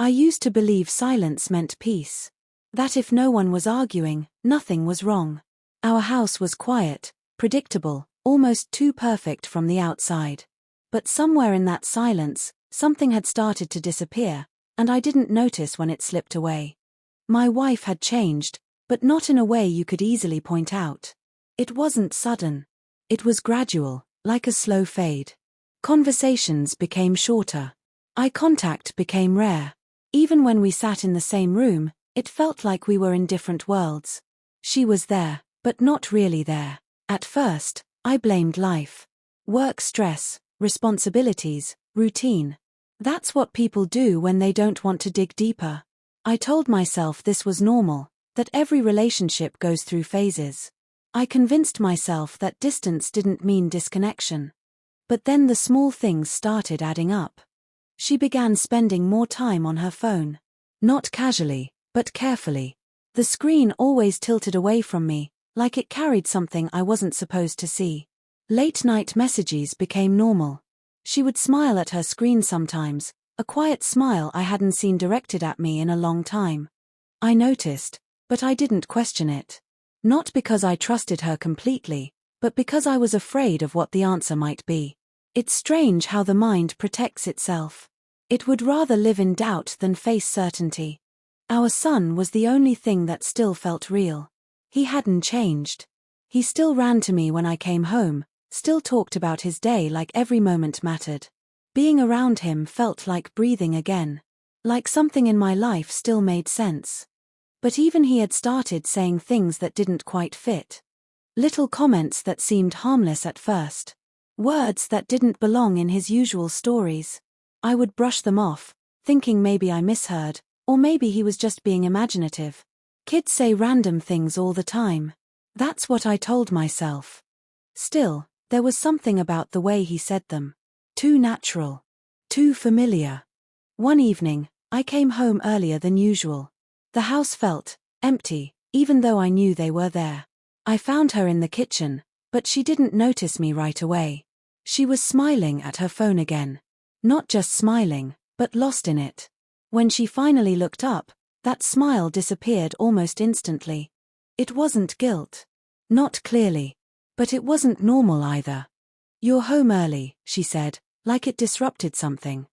I used to believe silence meant peace. That if no one was arguing, nothing was wrong. Our house was quiet, predictable, almost too perfect from the outside. But somewhere in that silence, something had started to disappear, and I didn't notice when it slipped away. My wife had changed, but not in a way you could easily point out. It wasn't sudden. It was gradual, like a slow fade. Conversations became shorter. Eye contact became rare. Even when we sat in the same room, it felt like we were in different worlds. She was there, but not really there. At first, I blamed life. Work stress, responsibilities, routine. That's what people do when they don't want to dig deeper. I told myself this was normal, that every relationship goes through phases. I convinced myself that distance didn't mean disconnection. But then the small things started adding up. She began spending more time on her phone. Not casually, but carefully. The screen always tilted away from me, like it carried something I wasn't supposed to see. Late-night messages became normal. She would smile at her screen sometimes, a quiet smile I hadn't seen directed at me in a long time. I noticed, but I didn't question it. Not because I trusted her completely, but because I was afraid of what the answer might be. It's strange how the mind protects itself. It would rather live in doubt than face certainty. Our son was the only thing that still felt real. He hadn't changed. He still ran to me when I came home, still talked about his day like every moment mattered. Being around him felt like breathing again. Like something in my life still made sense. But even he had started saying things that didn't quite fit. Little comments that seemed harmless at first. Words that didn't belong in his usual stories. I would brush them off, thinking maybe I misheard, or maybe he was just being imaginative. Kids say random things all the time. That's what I told myself. Still, there was something about the way he said them. Too natural. Too familiar. One evening, I came home earlier than usual. The house felt empty, even though I knew they were there. I found her in the kitchen, but she didn't notice me right away. She was smiling at her phone again. Not just smiling, but lost in it. When she finally looked up, that smile disappeared almost instantly. It wasn't guilt. Not clearly. But it wasn't normal either. "You're home early," she said, like it disrupted something.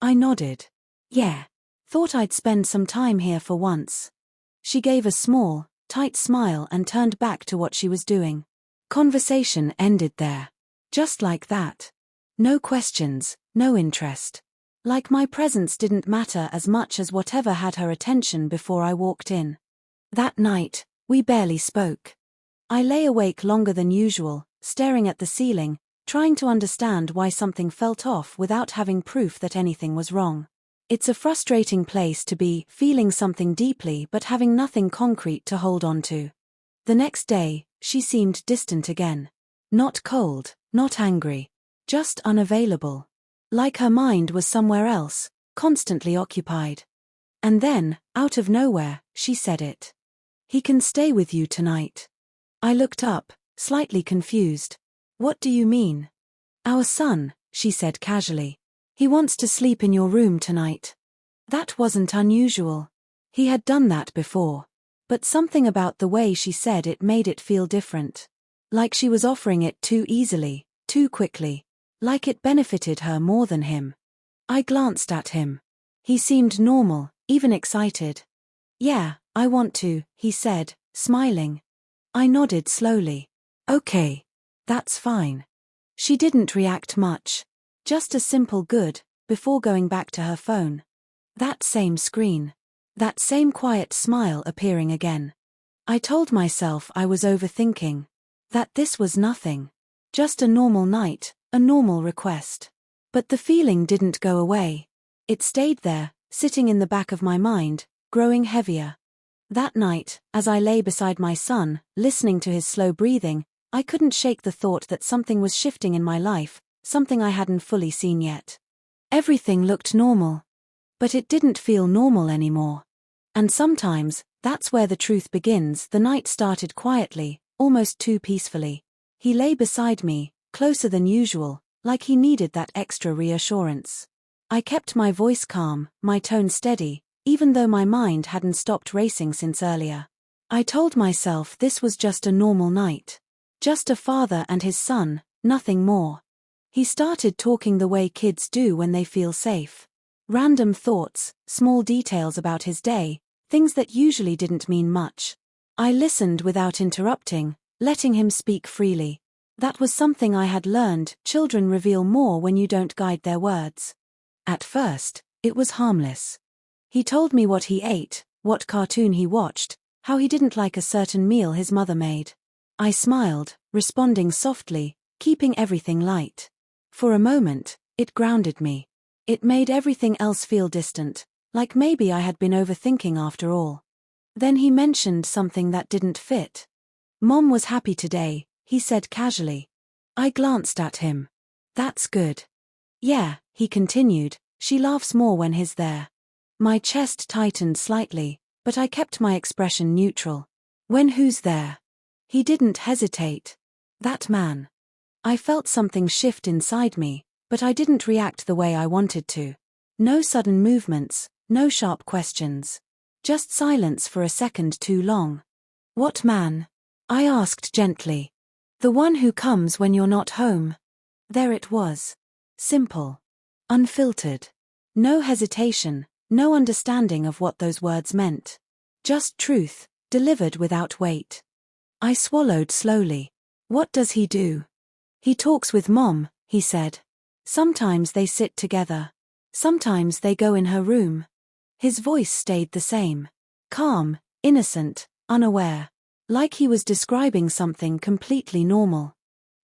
I nodded. "Yeah. Thought I'd spend some time here for once." She gave a small, tight smile and turned back to what she was doing. Conversation ended there. Just like that. No questions, no interest. Like my presence didn't matter as much as whatever had her attention before I walked in. That night, we barely spoke. I lay awake longer than usual, staring at the ceiling, trying to understand why something felt off without having proof that anything was wrong. It's a frustrating place to be, feeling something deeply but having nothing concrete to hold on to. The next day, she seemed distant again. Not cold, not angry. Just unavailable. Like her mind was somewhere else, constantly occupied. And then, out of nowhere, she said it. "He can stay with you tonight." I looked up, slightly confused. "What do you mean?" "Our son," she said casually. "He wants to sleep in your room tonight." That wasn't unusual. He had done that before. But something about the way she said it made it feel different. Like she was offering it too easily, too quickly. Like it benefited her more than him. I glanced at him. He seemed normal, even excited. "Yeah, I want to," he said, smiling. I nodded slowly. "Okay. That's fine." She didn't react much. Just a simple good, before going back to her phone. That same screen. That same quiet smile appearing again. I told myself I was overthinking. That this was nothing. Just a normal night, a normal request. But the feeling didn't go away. It stayed there, sitting in the back of my mind, growing heavier. That night, as I lay beside my son, listening to his slow breathing, I couldn't shake the thought that something was shifting in my life, something I hadn't fully seen yet. Everything looked normal. But it didn't feel normal anymore. And sometimes, that's where the truth begins. The night started quietly, almost too peacefully. He lay beside me, closer than usual, like he needed that extra reassurance. I kept my voice calm, my tone steady, even though my mind hadn't stopped racing since earlier. I told myself this was just a normal night. Just a father and his son, nothing more. He started talking the way kids do when they feel safe. Random thoughts, small details about his day, things that usually didn't mean much. I listened without interrupting, letting him speak freely. That was something I had learned: children reveal more when you don't guide their words. At first, it was harmless. He told me what he ate, what cartoon he watched, how he didn't like a certain meal his mother made. I smiled, responding softly, keeping everything light. For a moment, it grounded me. It made everything else feel distant, like maybe I had been overthinking after all. Then he mentioned something that didn't fit. "Mom was happy today," he said casually. I glanced at him. "That's good." "Yeah," he continued, "she laughs more when he's there." My chest tightened slightly, but I kept my expression neutral. "When who's there?" He didn't hesitate. "That man." I felt something shift inside me, but I didn't react the way I wanted to. No sudden movements, no sharp questions. Just silence for a second too long. "What man?" I asked gently. "The one who comes when you're not home." There it was. Simple. Unfiltered. No hesitation, no understanding of what those words meant. Just truth, delivered without weight. I swallowed slowly. "What does he do?" "He talks with Mom," he said. "Sometimes they sit together. Sometimes they go in her room." His voice stayed the same. Calm, innocent, unaware. Like he was describing something completely normal.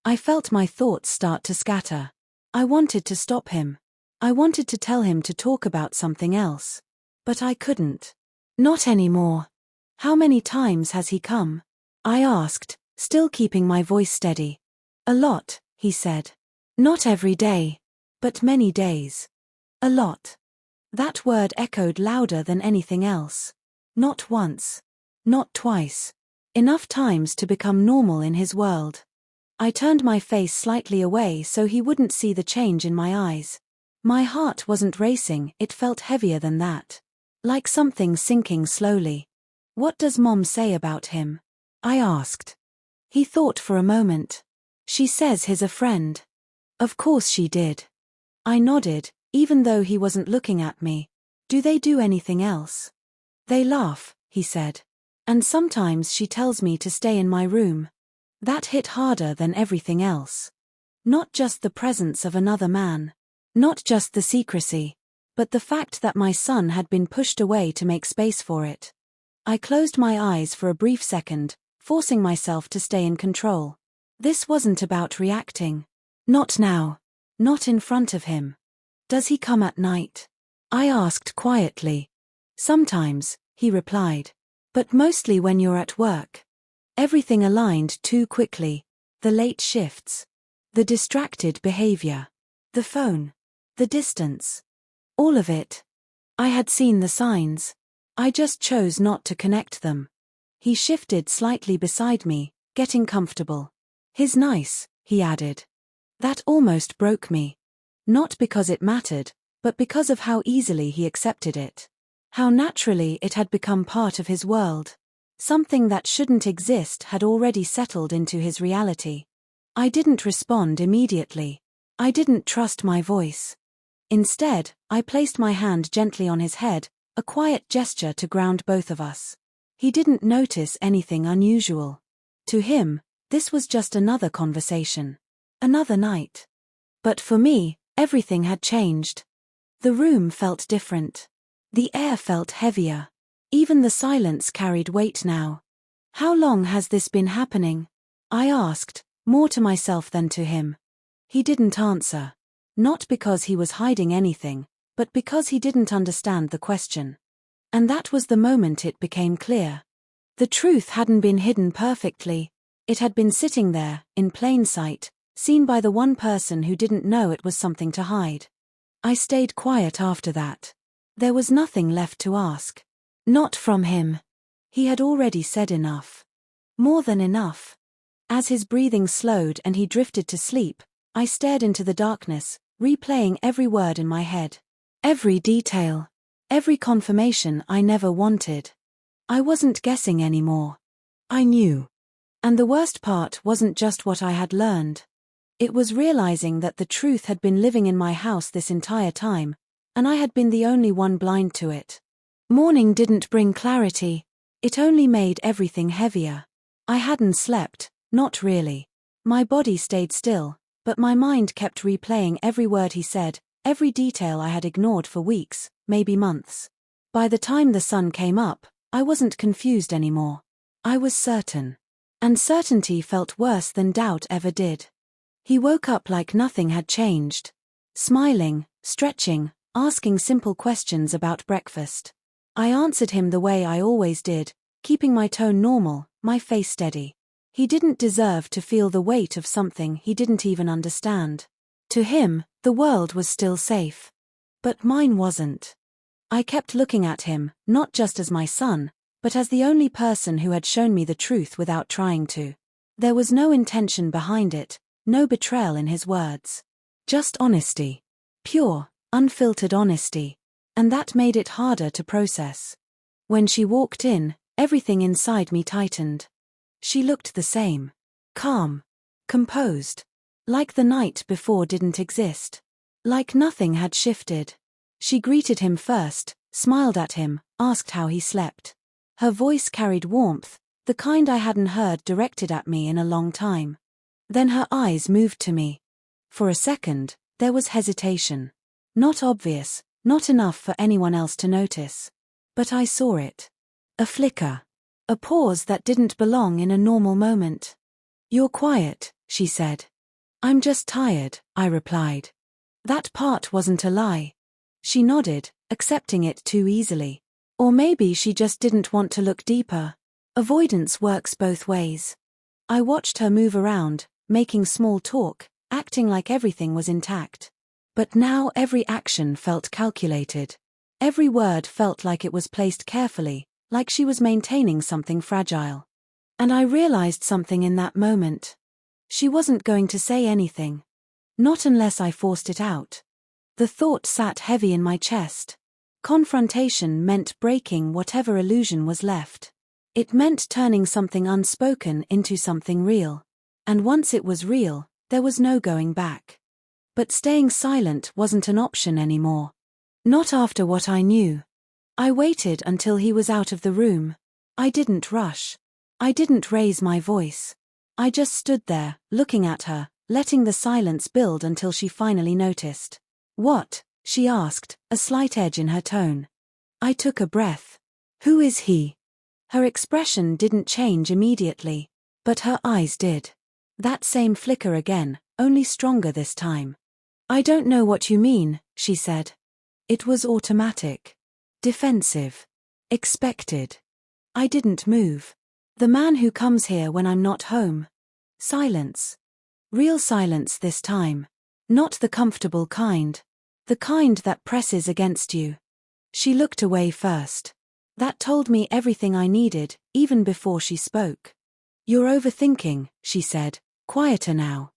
I felt my thoughts start to scatter. I wanted to stop him. I wanted to tell him to talk about something else. But I couldn't. "Not anymore." "How many times has he come?" I asked, still keeping my voice steady. "A lot," he said. "Not every day. But many days." A lot. That word echoed louder than anything else. Not once. Not twice. Enough times to become normal in his world. I turned my face slightly away so he wouldn't see the change in my eyes. My heart wasn't racing, it felt heavier than that. Like something sinking slowly. "What does Mom say about him?" I asked. He thought for a moment. "She says he's a friend." Of course she did. I nodded, even though he wasn't looking at me. "Do they do anything else?" "They laugh," he said. "And sometimes she tells me to stay in my room." That hit harder than everything else. Not just the presence of another man. Not just the secrecy. But the fact that my son had been pushed away to make space for it. I closed my eyes for a brief second, forcing myself to stay in control. This wasn't about reacting. Not now. Not in front of him. "Does he come at night?" I asked quietly. "Sometimes," he replied. "But mostly when you're at work." Everything aligned too quickly. The late shifts. The distracted behavior. The phone. The distance. All of it. I had seen the signs. I just chose not to connect them. He shifted slightly beside me, getting comfortable. "He's nice," he added. That almost broke me. Not because it mattered, but because of how easily he accepted it. How naturally it had become part of his world. Something that shouldn't exist had already settled into his reality. I didn't respond immediately. I didn't trust my voice. Instead, I placed my hand gently on his head, a quiet gesture to ground both of us. He didn't notice anything unusual. To him, this was just another conversation. Another night. But for me, everything had changed. The room felt different. The air felt heavier. Even the silence carried weight now. "How long has this been happening?" I asked, more to myself than to him. He didn't answer. Not because he was hiding anything, but because he didn't understand the question. And that was the moment it became clear. The truth hadn't been hidden perfectly. It had been sitting there, in plain sight, seen by the one person who didn't know it was something to hide. I stayed quiet after that. There was nothing left to ask. Not from him. He had already said enough. More than enough. As his breathing slowed and he drifted to sleep, I stared into the darkness, replaying every word in my head. Every detail. Every confirmation I never wanted. I wasn't guessing anymore. I knew. And the worst part wasn't just what I had learned. It was realizing that the truth had been living in my house this entire time, and I had been the only one blind to it. Morning didn't bring clarity. It only made everything heavier. I hadn't slept, not really. My body stayed still, but my mind kept replaying every word he said, every detail I had ignored for weeks, maybe months. By the time the sun came up, I wasn't confused anymore. I was certain. And certainty felt worse than doubt ever did. He woke up like nothing had changed. Smiling, stretching, asking simple questions about breakfast. I answered him the way I always did, keeping my tone normal, my face steady. He didn't deserve to feel the weight of something he didn't even understand. To him, the world was still safe. But mine wasn't. I kept looking at him, not just as my son, but as the only person who had shown me the truth without trying to. There was no intention behind it, no betrayal in his words. Just honesty. Pure, unfiltered honesty. And that made it harder to process. When she walked in, everything inside me tightened. She looked the same. Calm. Composed. Like the night before didn't exist. Like nothing had shifted. She greeted him first, smiled at him, asked how he slept. Her voice carried warmth, the kind I hadn't heard directed at me in a long time. Then her eyes moved to me. For a second, there was hesitation. Not obvious, not enough for anyone else to notice. But I saw it. A flicker. A pause that didn't belong in a normal moment. "You're quiet," she said. "I'm just tired," I replied. That part wasn't a lie. She nodded, accepting it too easily. Or maybe she just didn't want to look deeper. Avoidance works both ways. I watched her move around, making small talk, acting like everything was intact. But now every action felt calculated. Every word felt like it was placed carefully, like she was maintaining something fragile. And I realized something in that moment. She wasn't going to say anything. Not unless I forced it out. The thought sat heavy in my chest. Confrontation meant breaking whatever illusion was left. It meant turning something unspoken into something real. And once it was real, there was no going back. But staying silent wasn't an option anymore. Not after what I knew. I waited until he was out of the room. I didn't rush. I didn't raise my voice. I just stood there, looking at her, letting the silence build until she finally noticed. "What?" she asked, a slight edge in her tone. I took a breath. "Who is he?" Her expression didn't change immediately, but her eyes did. That same flicker again, only stronger this time. "I don't know what you mean," she said. It was automatic. Defensive. Expected. I didn't move. The man who comes here when I'm not home. Silence. Real silence this time. Not the comfortable kind. The kind that presses against you. She looked away first. That told me everything I needed, even before she spoke. "You're overthinking," she said, quieter now.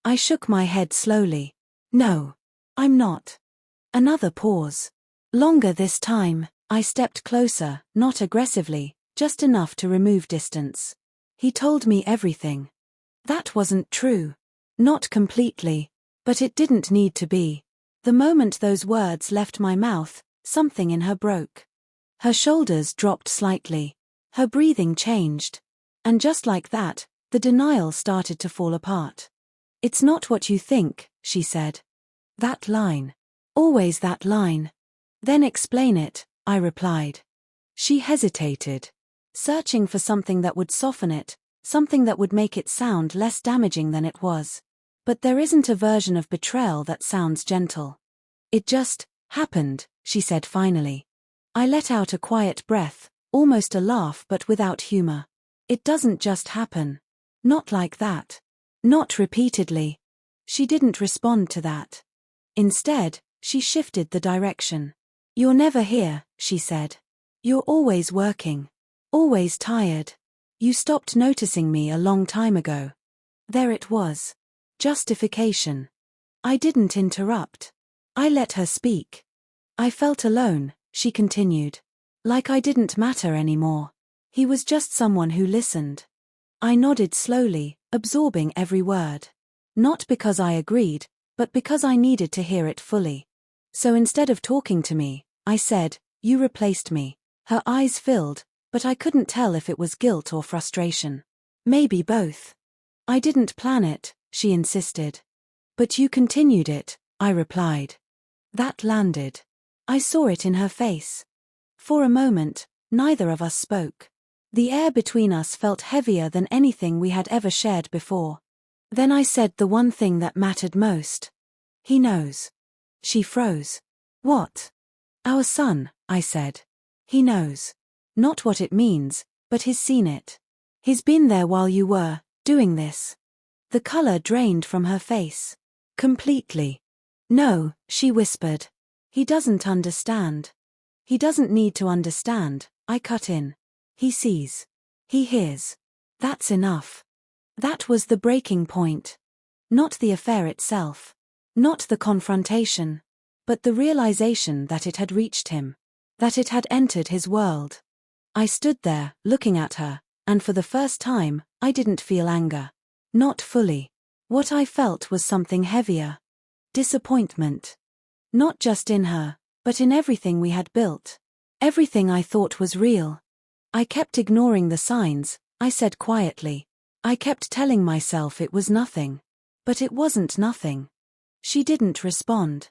I shook my head slowly. "No. I'm not." Another pause. Longer this time. I stepped closer, not aggressively, just enough to remove distance. He told me everything. That wasn't true. Not completely. But it didn't need to be. The moment those words left my mouth, something in her broke. Her shoulders dropped slightly. Her breathing changed. And just like that, the denial started to fall apart. "It's not what you think," she said. That line. Always that line. "Then explain it," I replied. She hesitated. Searching for something that would soften it, something that would make it sound less damaging than it was. But there isn't a version of betrayal that sounds gentle. "It just happened," she said finally. I let out a quiet breath, almost a laugh but without humor. "It doesn't just happen. Not like that. Not repeatedly." She didn't respond to that. Instead, she shifted the direction. "You're never here," she said. "You're always working. Always tired. You stopped noticing me a long time ago." There it was. Justification. I didn't interrupt. I let her speak. I felt alone, she continued. Like I didn't matter anymore. He was just someone who listened. I nodded slowly, absorbing every word. Not because I agreed, but because I needed to hear it fully. So instead of talking to me, I said, "You replaced me." Her eyes filled, but I couldn't tell if it was guilt or frustration. Maybe both. "I didn't plan it," she insisted. "But you continued it," I replied. That landed. I saw it in her face. For a moment, neither of us spoke. The air between us felt heavier than anything we had ever shared before. Then I said the one thing that mattered most. "He knows." She froze. "What?" "Our son," I said. "He knows. Not what it means, but he's seen it. He's been there while you were doing this." The color drained from her face. Completely. "No," she whispered. "He doesn't understand." "He doesn't need to understand," I cut in. "He sees. He hears. That's enough." That was the breaking point. Not the affair itself. Not the confrontation. But the realization that it had reached him. That it had entered his world. I stood there, looking at her, and for the first time, I didn't feel anger. Not fully. What I felt was something heavier. Disappointment. Not just in her, but in everything we had built. Everything I thought was real. I kept ignoring the signs, I said quietly. I kept telling myself it was nothing. But it wasn't nothing. She didn't respond.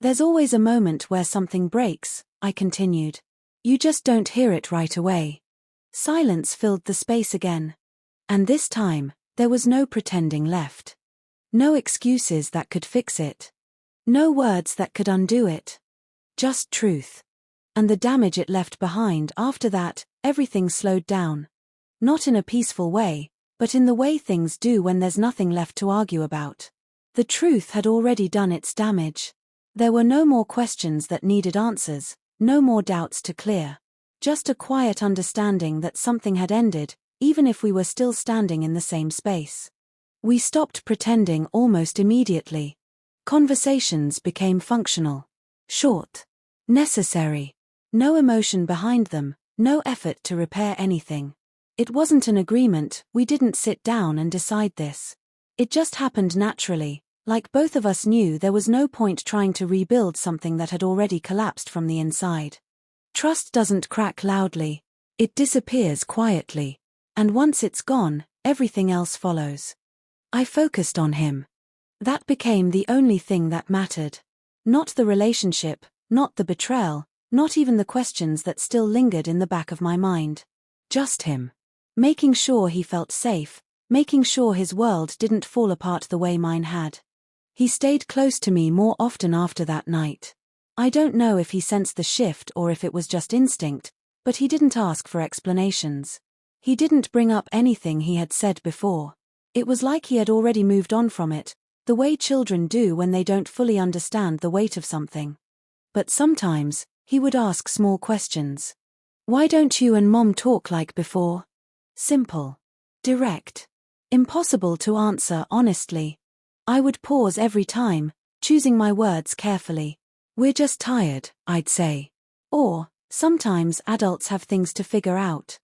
"There's always a moment where something breaks," I continued. "You just don't hear it right away." Silence filled the space again. And this time, there was no pretending left. No excuses that could fix it. No words that could undo it. Just truth. And the damage it left behind after that, everything slowed down. Not in a peaceful way, but in the way things do when there's nothing left to argue about. The truth had already done its damage. There were no more questions that needed answers, no more doubts to clear. Just a quiet understanding that something had ended, even if we were still standing in the same space. We stopped pretending almost immediately. Conversations became functional. Short. Necessary. No emotion behind them, no effort to repair anything. It wasn't an agreement, we didn't sit down and decide this. It just happened naturally, like both of us knew there was no point trying to rebuild something that had already collapsed from the inside. Trust doesn't crack loudly. It disappears quietly. And once it's gone, everything else follows. I focused on him. That became the only thing that mattered. Not the relationship, not the betrayal, not even the questions that still lingered in the back of my mind. Just him. Making sure he felt safe, making sure his world didn't fall apart the way mine had. He stayed close to me more often after that night. I don't know if he sensed the shift or if it was just instinct, but he didn't ask for explanations. He didn't bring up anything he had said before. It was like he had already moved on from it, the way children do when they don't fully understand the weight of something. But sometimes, he would ask small questions. "Why don't you and Mom talk like before?" Simple. Direct. Impossible to answer honestly. I would pause every time, choosing my words carefully. "We're just tired," I'd say. Or, "Sometimes adults have things to figure out."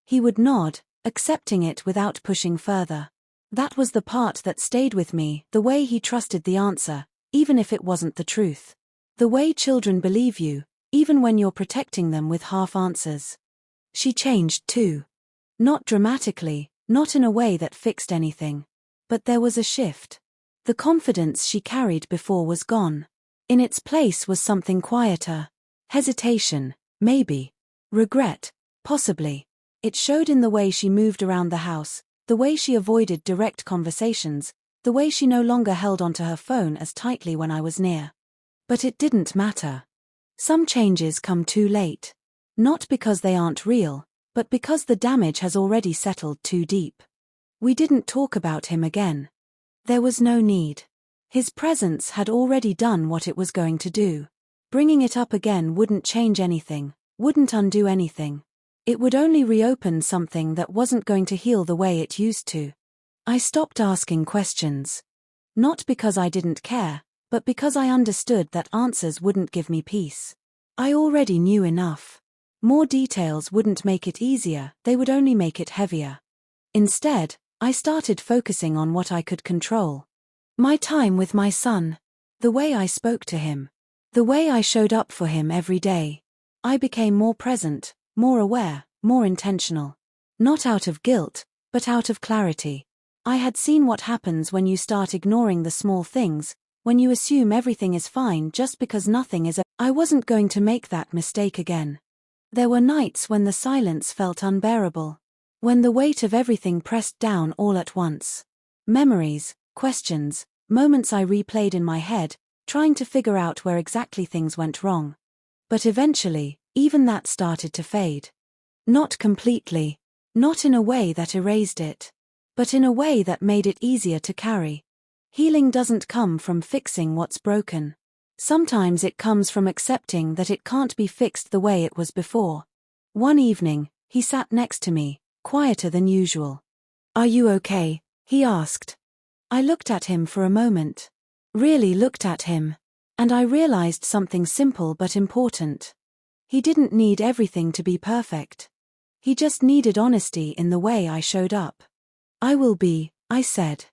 He would nod, accepting it without pushing further. That was the part that stayed with me, the way he trusted the answer, even if it wasn't the truth. The way children believe you, even when you're protecting them with half answers. She changed too. Not dramatically, not in a way that fixed anything. But there was a shift. The confidence she carried before was gone. In its place was something quieter. Hesitation, maybe. Regret, possibly. It showed in the way she moved around the house, the way she avoided direct conversations, the way she no longer held onto her phone as tightly when I was near. But it didn't matter. Some changes come too late. Not because they aren't real, but because the damage has already settled too deep. We didn't talk about him again. There was no need. His presence had already done what it was going to do. Bringing it up again wouldn't change anything, wouldn't undo anything. It would only reopen something that wasn't going to heal the way it used to. I stopped asking questions. Not because I didn't care, but because I understood that answers wouldn't give me peace. I already knew enough. More details wouldn't make it easier, they would only make it heavier. Instead, I started focusing on what I could control. My time with my son. The way I spoke to him. The way I showed up for him every day. I became more present, more aware, more intentional. Not out of guilt, but out of clarity. I had seen what happens when you start ignoring the small things, when you assume everything is fine just because nothing is. I wasn't going to make that mistake again. There were nights when the silence felt unbearable. When the weight of everything pressed down all at once. Memories, questions, moments I replayed in my head, trying to figure out where exactly things went wrong. But eventually, even that started to fade. Not completely. Not in a way that erased it. But in a way that made it easier to carry. Healing doesn't come from fixing what's broken. Sometimes it comes from accepting that it can't be fixed the way it was before. One evening, he sat next to me, quieter than usual. "Are you okay?" he asked. I looked at him for a moment. Really looked at him. And I realized something simple but important. He didn't need everything to be perfect. He just needed honesty in the way I showed up. "I will be," I said.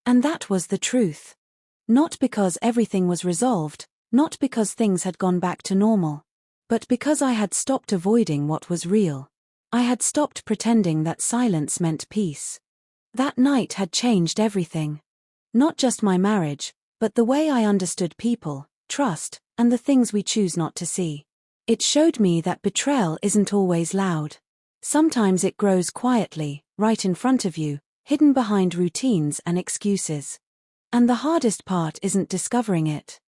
And that was the truth. Not because everything was resolved, not because things had gone back to normal, but because I had stopped avoiding what was real. I had stopped pretending that silence meant peace. That night had changed everything. Not just my marriage, but the way I understood people, trust, and the things we choose not to see. It showed me that betrayal isn't always loud. Sometimes it grows quietly, right in front of you, hidden behind routines and excuses. And the hardest part isn't discovering it.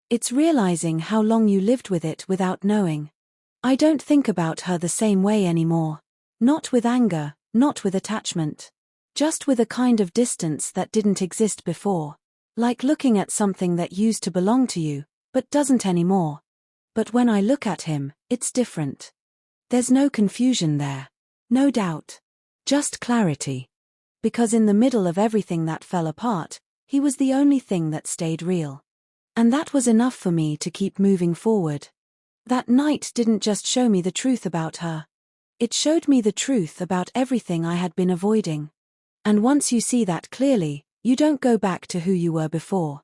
It's realizing how long you lived with it without knowing. I don't think about her the same way anymore. Not with anger, not with attachment. Just with a kind of distance that didn't exist before. Like looking at something that used to belong to you, but doesn't anymore. But when I look at him, it's different. There's no confusion there. No doubt. Just clarity. Because in the middle of everything that fell apart, he was the only thing that stayed real. And that was enough for me to keep moving forward. That night didn't just show me the truth about her. It showed me the truth about everything I had been avoiding. And once you see that clearly, you don't go back to who you were before.